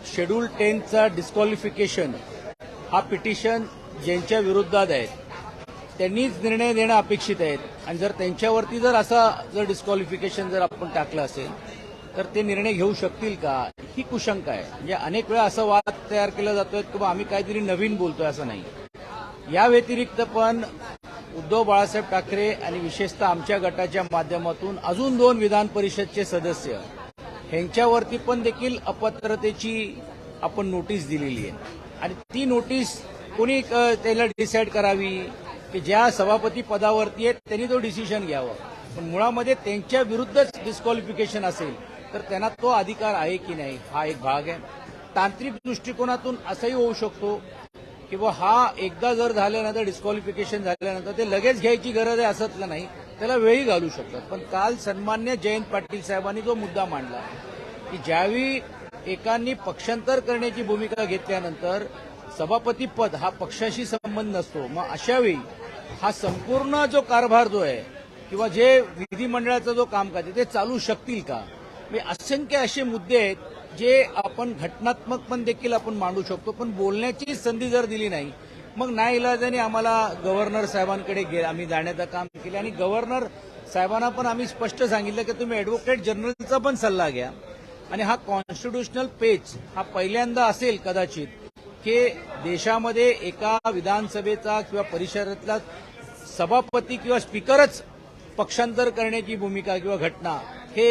Schedule 10चा disqualification हा petition ज्यांच्या विरोधात आहे त्यांनीच निर्णय देणं अपेक्षित आहे आणि जर त्यांच्यावरती जर असा जर डिस्क्वालिफिकेशन जर आपण टाकलं असेल तर ते निर्णय घेऊ शकतील का ही कुशंका आहे. म्हणजे अनेक वेळा असा वाद तयार केला जातोय की बा आम्ही काहीतरी नवीन बोलतोय असं नाही. या व्यतिरिक्त पण उद्धव बाळासाहेब ठाकरे आणि विशेषतः आमच्या गटाच्या माध्यमातून अजून 2 विधान परिषदचे सदस्य ह्यांच्यावरती पण देखील अपात्रतेची आपण नोटीस दिलेली आहे आणि ती नोटीस कोणी त्याला डिसाईड करावी की ज्या सभापती पदावरती आहेत त्यांनी तो डिसिजन घ्यावा. पण मुळामध्ये त्यांच्या विरुद्धच डिस्क्वालिफिकेशन असेल तर त्यांना तो अधिकार आहे की नाही हा एक भाग आहे. तांत्रिक दृष्टिकोनातून असंही होऊ शकतो किंवा हा एकदा जर झाल्यानंतर डिस्क्वालिफिकेशन झाल्यानंतर ते लगेच घ्यायची गरज आहे असंतलं नाही, त्याला वेळी घालू शकतात. पण काल सन्मान्य जयंत पाटील साहेबांनी जो मुद्दा मांडला की ज्यावेळी एकांनी पक्षांतर करण्याची भूमिका घेतल्यानंतर सभापती पद हा पक्षाशी संबंध नसतो, मग अशावेळी हा संपूर्ण जो कारभार जो आहे किंवा जे विधिमंडळाचं जो कामकाज आहे ते चालू शकतील का. असंख्य असे मुद्दे आहेत जे आपण घटनात्मक पण देखील आपण मांडू शकतो. पण बोलण्याची संधी जर दिली नाही मग नाईलाजाने आम्हाला गव्हर्नर साहेबांकडे आम्ही जाण्याचं काम केलं आणि गव्हर्नर साहेबांना पण आम्ही स्पष्ट सांगितलं की तुम्ही ॲडव्होकेट जनरलचा पण सल्ला घ्या आणि हा कॉन्स्टिट्यूशनल पेच हा पहिल्यांदा असेल कदाचित की देशामध्ये एका विधानसभेचा किंवा परिषदेतला सभापती किंवा स्पीकरच पक्षांतर करण्याची भूमिका किंवा घटना हे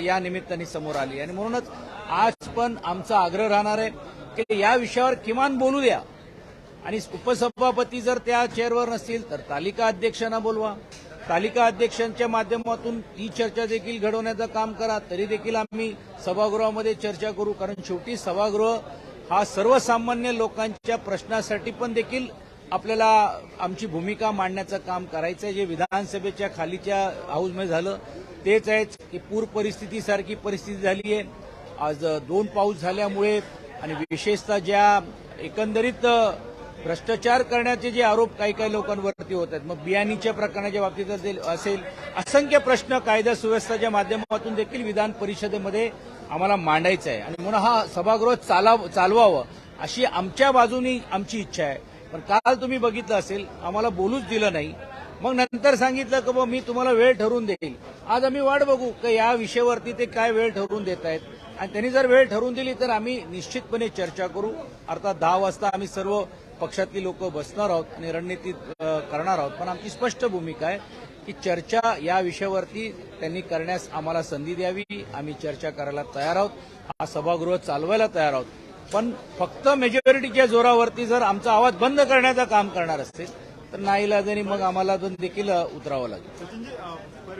या निमित्ताने समोर आली आणि म्हणूनच आज पण आमचा आग्रह राहणार आहे की या विषयावर किमान बोलू द्या आणि उपसभापती जर त्या चेअरवर नसतील तर तालिका अध्यक्षांना बोलवा. तालिका अध्यक्षांच्या माध्यमातून ही चर्चा देखील घडवण्याचं काम करा. तरी देखील आम्ही सभागृहामध्ये चर्चा करू, कारण शेवटी सभागृह हा सर्वसामान्य लोकांच्या प्रश्नासाठी पण देखील आपल्याला आमची भूमिका मांडण्याचं काम करायचं आहे. जे विधानसभेच्या खालीच्या हाऊसमध्ये झालं तेच आहे की पूर परिस्थितीसारखी परिस्थिती झाली आहे. आज 2 पाऊस झाल्यामुळे आणि विशेषतः ज्या एकंदरीत भ्रष्टाचार करण्याचे जे आरोप काही लोकांवरती होत आहेत, मग बियाणीच्या प्रकरणाच्या बाबतीत असेल, असंख्य प्रश्न कायदा सुव्यवस्थेच्या माध्यमातून देखील विधान परिषदेमध्ये आम्हाला मांडायचं आहे आणि म्हणून हा सभागृह चालवावं अशी आमच्या बाजूनी आमची इच्छा आहे. पण काल तुम्ही बघितलं असेल आम्हाला बोलूच दिलं नाही, मग नंतर सांगितलं की मी तुम्हाला वेळ ठरवून देईल. आज आम्ही वाट बघू की या विषयावरती ते काय वेळ ठरवून देत आहेत आणि त्यांनी जर वेळ ठरवून दिली तर आम्ही निश्चितपणे चर्चा करू. अर्थात 10 वाजता आम्ही सर्व पक्षातली लोक बसणार आहोत आणि रणनीती करणार आहोत. पण आमची स्पष्ट भूमिका आहे की चर्चा या विषयावरती त्यांनी करण्यास आम्हाला संधी द्यावी. आम्ही चर्चा करायला तयार आहोत, हा सभागृह चालवायला तयार आहोत. पण फक्त मेजॉरिटीच्या जोरावरती जर आमचा आवाज बंद करण्याचं काम करणार असेल तर नाईलाजाने मग आम्हाला देखील उतरावं लागेल. सचिनजी,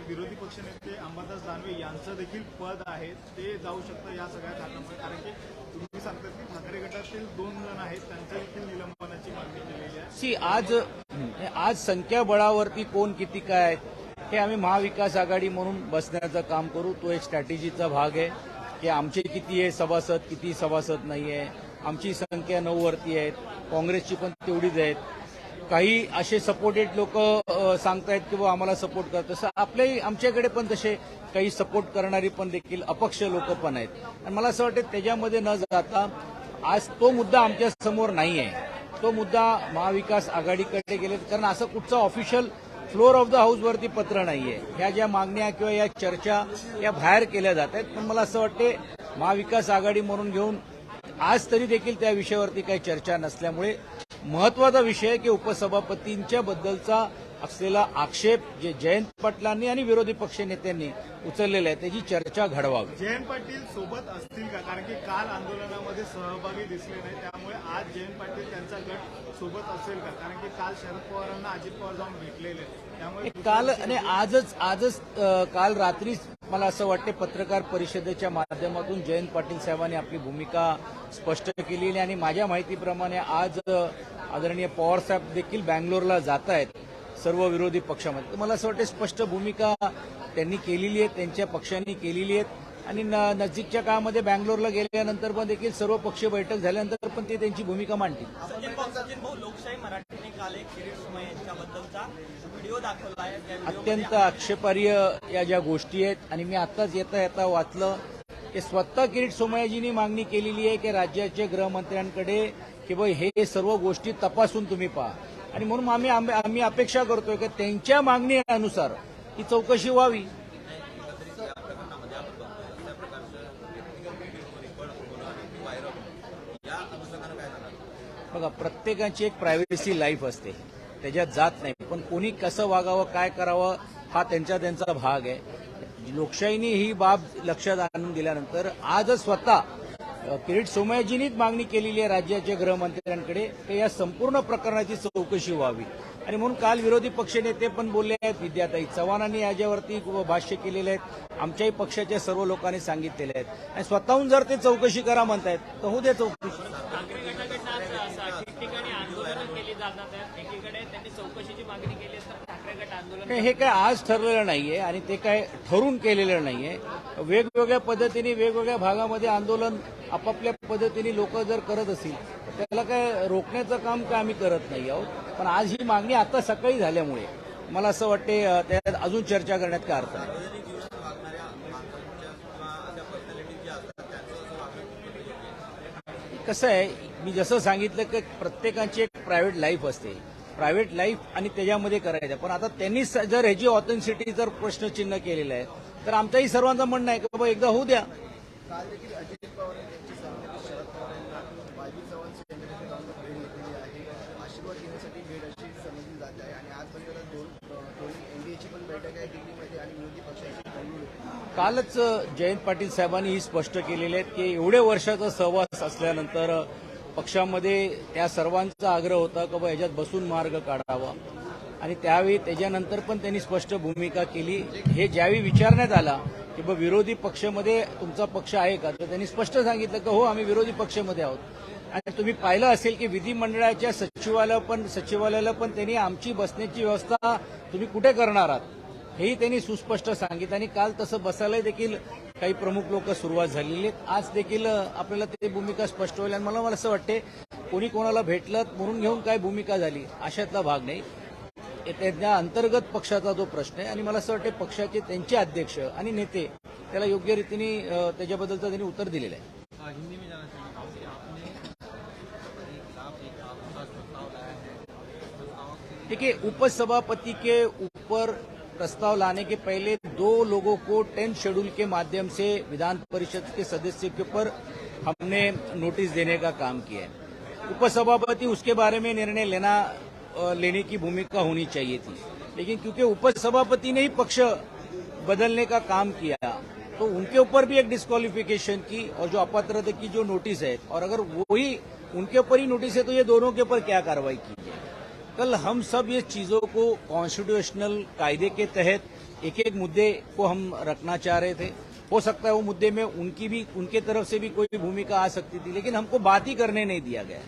विरोधी पक्षनेते अंबादास दानवे यांचं देखील पद आहे, ते जाऊ शकतं या सगळ्या कारणामुळे, कारण की तुम्ही सांगतात की ठाकरे गटातील 2 जण आहेत त्यांच्या देखील निलंबनाची मागणी केलेली आहे. आज संख्याबळावरती कोण किती काय हे आम्ही महाविकास आघाडी म्हणून बसण्याचं काम करू. तो एक स्ट्रॅटेजीचा भाग आहे की आमचे किती आहे सभासद, किती सभासद नाही आहे. आमची संख्या 9 वरती आहेत, काँग्रेसची पण तेवढीच आहेत. काही असे सपोर्टेड लोक सांगतायत की आम्हाला सपोर्ट करत, तसं आमच्याकडे पण तसे काही सपोर्ट करणारी पण देखील अपक्ष लोक पण आहेत. आणि मला असं वाटतं त्याच्यामध्ये न जाता आज तो मुद्दा आमच्या समोर नाही आहे, तो मुद्दा महाविकास आघाडीकडे गेले, कारण असं कुठचं ऑफिशियल फ्लोअर ऑफ द हाऊसवरती पत्र नाहीये. ह्या ज्या मागण्या किंवा या चर्चा या बाहेर केल्या जात आहेत. पण मला असं वाटते महाविकास आघाडी म्हणून घेऊन आज तरी देखील त्या विषयावरती काही चर्चा नसल्यामुळे महत्वाचा विषय की उपसभापतींच्या बद्दलचा असलेला आक्षेप जे जयंत पाटलांनी आणि विरोधी पक्ष नेत्यांनी उचललेला आहे त्याची चर्चा घडवावी. जयंत पाटील सोबत असतील का, कारण की काल आंदोलनामध्ये सहभागी दिसले नाही, त्यामुळे आज जयंत पाटील त्यांचा गट सोबत असेल का, कारण की काल शरद पवारांना अजित पवार जाऊन भेटलेले, त्यामुळे काल आणि आजच काल रात्री मला असं वाटते पत्रकार परिषदेच्या माध्यमातून जयंत पाटील साहेबांनी आपली भूमिका स्पष्ट केली आणि माझ्या माहितीप्रमाणे आज आदरणीय पवार साहेब देखील बँगलोरला जात आहेत सर्व विरोधी पक्षामध्ये. तर मला असं वाटतं स्पष्ट भूमिका त्यांनी केलेली आहे, त्यांच्या पक्षांनी केलेली आहे आणि नजीकच्या काळामध्ये बँगलोरला गेल्यानंतर पण देखील सर्व पक्षीय बैठक झाल्यानंतर पण ते त्यांची भूमिका मांडतील. लोकशाही मराठीने काल एक किरीट सोमय्या यांच्याबद्दलचा व्हिडिओ दाखवला आहे. अत्यंत आक्षेपार्ह या ज्या गोष्टी आहेत आणि मी आत्ताच येता वाचलं की स्वतः किरीट सोमय्याजींनी मागणी केलेली आहे की राज्याच्या गृहमंत्र्यांकडे की बाई हे सर्व गोष्टी तपासून तुम्ही पहा, आणि म्हणून आम्ही अपेक्षा करतोय की त्यांच्या मागणीनुसार ही चौकशी व्हावी. बघा, प्रत्येकाची एक प्रायव्हसी लाईफ असते, त्याच्यात जात नाही, पण कोणी कसं वागावं काय करावं हा त्यांचा भाग आहे. लोकशाहीने ही बाब लक्षात आणून दिल्यानंतर आजच स्वतः किरीट सोमय्याजींनीच मागणी केलेली आहे राज्याच्या गृहमंत्र्यांकडे की या संपूर्ण प्रकरणाची चौकशी व्हावी. आणि म्हणून काल विरोधी पक्षनेते पण बोलले आहेत, विद्याताई चव्हाणांनी याच्यावरती भाष्य केलेले आहेत, आमच्याही पक्षाच्या सर्व लोकांनी सांगितलेले आहेत, आणि स्वतःहून जर ते चौकशी करा म्हणतायत तर होऊ दे चौकशी. ठिकठिकाणी आंदोलनं केली जातात आहेत. एकीकडे त्यांनी चौकशीची मागणी केली तर ठाकरे गट आंदोलन हे काय आज ठरलेलं नाहीये आणि ते काय ठरून केलेलं नाहीये. वेगवेगळ्या पद्धतीने वेगवेगळ्या भागामध्ये आंदोलन आपापल्या पद्धतीने लोक जर करत असतील तर त्याला काय रोखण्याचं काम काय आम्ही करत नाही आहोत. पण आज ही मागणी आता सकाळी झाल्यामुळे मला असं वाटते त्यात अजून चर्चा करण्यात काय अर्थ नाही. कसं आहे, मी जसं सांगितलं की प्रत्येकाची एक प्रायव्हेट लाईफ असते, प्रायव्हेट लाईफ आणि त्याच्यामध्ये करायचं. पण आता त्यांनी जर ह्याची ऑथेंटिसिटी जर प्रश्नचिन्ह केलेलं आहे तर आमच्याही सर्वांचं म्हणणं आहे की बाबा एकदा होऊ द्या. काल देखील अजित पवार यांची शरद पवार यांना वायबी चव्हाण यांच्याकडे जाऊन भेट घेतलेली आहे. आशीर्वाद घेण्यासाठी भेट अशी समजली जात आहे. आणि आजपर्यंत दोन्ही एनडीएची पण बैठक आहे दिल्लीमध्ये आणि विरोधी पक्षाची बेंगळुरू. कालच जयंत पाटील साहेबांनी ही स्पष्ट केलेले आहेत की एवढे वर्षाचा सहवास असल्यानंतर पक्षामध्ये त्या सर्वांचा आग्रह होता की बाबा ह्याच्यात बसून मार्ग काढावा, आणि त्यावेळी त्याच्यानंतर पण त्यांनी स्पष्ट भूमिका केली. हे ज्यावेळी विचारण्यात आला की बाबा विरोधी पक्षामध्ये तुमचा पक्ष आहे का, तर त्यांनी स्पष्ट सांगितलं की हो आम्ही विरोधी पक्षामध्ये आहोत. आणि तुम्ही पाहिलं असेल की विधिमंडळाच्या सचिवालयाला पण त्यांनी आमची बसण्याची व्यवस्था तुम्ही कुठे करणार आहात हेही त्यांनी सुस्पष्ट सांगितलं. आणि काल तसं बसायला देखील काही प्रमुख लोक सुरुवात झालेली आहेत. आज देखील आपल्याला ते भूमिका स्पष्ट होईल. आणि मला असं वाटते कोणी कोणाला भेटलं म्हणून घेऊन काय भूमिका झाली अशातला भाग नाही. त्यांच्या अंतर्गत पक्षाचा जो प्रश्न आहे, आणि मला असं वाटतं पक्षाचे त्यांचे अध्यक्ष आणि नेते त्याला योग्य रीतीने त्याच्याबद्दलचं त्यांनी उत्तर दिलेलं आहे. हिंदी में जाना चाहूँगा आपने एक प्रस्ताव लाया है. देखिए, उपसभापति के ऊपर प्रस्ताव लाने के पहले 2 लोगों को 10 शेड्यूल के माध्यम से विधान परिषद के सदस्य के ऊपर हमने नोटिस देने का काम किया है. उपसभापति उसके बारे में निर्णय लेने की भूमिका होनी चाहिए थी, लेकिन क्योंकि उपसभापति ने ही पक्ष बदलने का काम किया तो उनके ऊपर भी एक डिस्क्वालिफिकेशन की और जो अपात्रता की जो नोटिस है, और अगर वही उनके ऊपर ही नोटिस है तो ये दोनों के ऊपर क्या कार्रवाई की है. कल हम सब ये चीजों को कॉन्स्टिट्यूशनल कायदे के तहत एक एक मुद्दे को हम रखना चाह रहे थे. हो सकता है वो मुद्दे में उनके तरफ से भी कोई भूमिका आ सकती थी, लेकिन हमको बात ही करने नहीं दिया गया.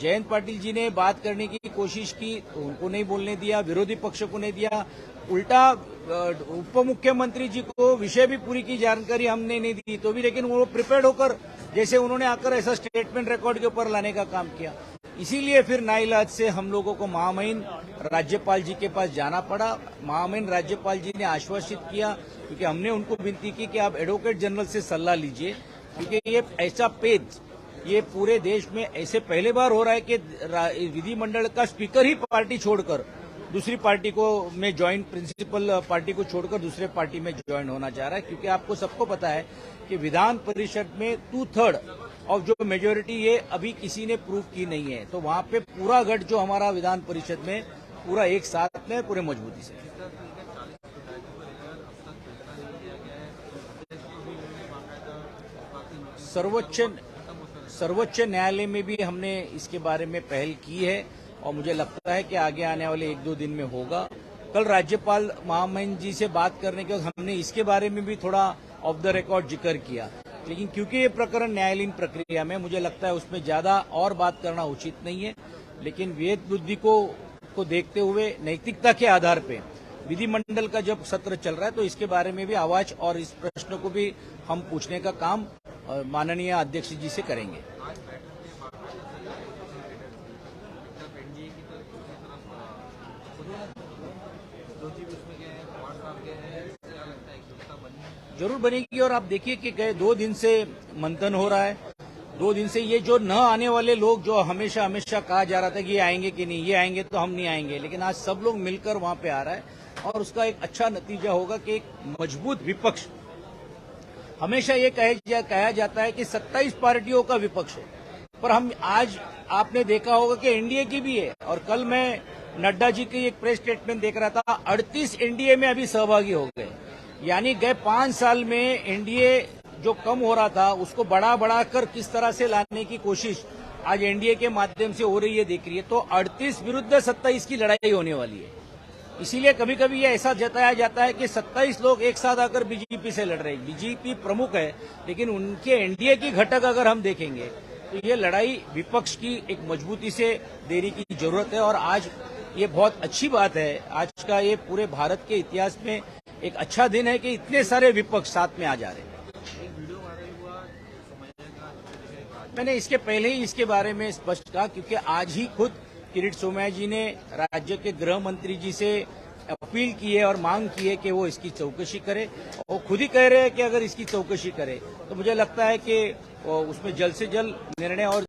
जयंत पाटिल जी ने बात करने की कोशिश की तो उनको नहीं बोलने दिया, विरोधी पक्ष को नहीं दिया. उल्टा उप मुख्यमंत्री जी को विषय भी पूरी की जानकारी हमने नहीं दी तो भी, लेकिन वो प्रिपेयर्ड होकर जैसे उन्होंने आकर ऐसा स्टेटमेंट रिकॉर्ड के ऊपर लाने का काम किया. इसीलिए फिर नाइलाज से हम लोगों को महामहिम राज्यपाल जी के पास जाना पड़ा. महामहिम राज्यपाल जी ने आश्वासित किया, क्योंकि हमने उनको विनती की कि आप एडवोकेट जनरल से सलाह लीजिए, क्योंकि ये ऐसा पेज ये पूरे देश में ऐसे पहले बार हो रहा है कि विधिमंडल का स्पीकर ही पार्टी छोड़कर दूसरी पार्टी को में ज्वाइन प्रिंसिपल पार्टी को छोड़कर दूसरे पार्टी में ज्वाइन होना चाह रहा है. क्योंकि आपको सबको पता है कि विधान परिषद में 2/3 और जो मेजोरिटी ये अभी किसी ने प्रूव की नहीं है, तो वहां पे पूरा गठ जो हमारा विधान परिषद में पूरा एक साथ में पूरे मजबूती से. सर्वोच्च न्यायालय में भी हमने इसके बारे में पहल की है और मुझे लगता है कि आगे आने वाले 1-2 दिन में होगा. कल राज्यपाल महामहिम जी से बात करने के बाद हमने इसके बारे में भी थोड़ा ऑफ द रिकॉर्ड जिक्र किया, लेकिन क्योंकि ये प्रकरण न्यायालयीन प्रक्रिया में मुझे लगता है उसमें ज्यादा और बात करना उचित नहीं है. लेकिन वेद बुद्धि को देखते हुए नैतिकता के आधार पे विधिमंडल का जब सत्र चल रहा है तो इसके बारे में भी आवाज और इस प्रश्न को भी हम पूछने का काम माननीय अध्यक्ष जी से करेंगे. जरूर बनेगी। और आप देखिए कि गए 2 दिन से मंथन हो रहा है। 2 दिन से ये जो न आने वाले लोग, जो हमेशा हमेशा कहा जा रहा था कि ये आएंगे कि नहीं, ये आएंगे तो हम नहीं आएंगे, लेकिन आज सब लोग मिलकर वहां पे आ रहा है और उसका एक अच्छा नतीजा होगा कि एक मजबूत विपक्ष। हमेशा ये कहा जाता है कि 27 पार्टियों का विपक्ष है, पर हम आज आपने देखा होगा कि एनडीए की भी है। और कल मैं नड्डा जी की एक प्रेस स्टेटमेंट देख रहा था, 38 एनडीए में अभी सहभागी हो गए। यानी गए 5 साल में एनडीए जो कम हो रहा था उसको बढ़ाकर किस तरह से लाने की कोशिश आज एनडीए के माध्यम से हो रही है, देख रही है। तो 38 विरुद्ध 27 की लड़ाई होने वाली है। इसीलिए कभी कभी ये ऐसा जताया जाता है कि 27 लोग एक साथ आकर बीजेपी से लड़ रहे हैं। बीजेपी प्रमुख है, लेकिन उनके एनडीए की घटक अगर हम देखेंगे तो ये लड़ाई विपक्ष की एक मजबूती से देने की जरूरत है। और आज ये बहुत अच्छी बात है, आज का ये पूरे भारत के इतिहास में एक अच्छा दिन है कि इतने सारे विपक्ष साथ में आ जा रहे हैं। मैंने इसके पहले ही इसके बारे में स्पष्ट कहा, क्योंकि आज ही खुद किरीट सोमैया जी ने राज्य के गृह मंत्री जी से अपील की है और मांग की है कि वो इसकी चौकसी करे। वो खुद ही कह रहे हैं कि अगर इसकी चौकसी करे तो मुझे लगता है कि उसमें जल्द से जल्द निर्णय और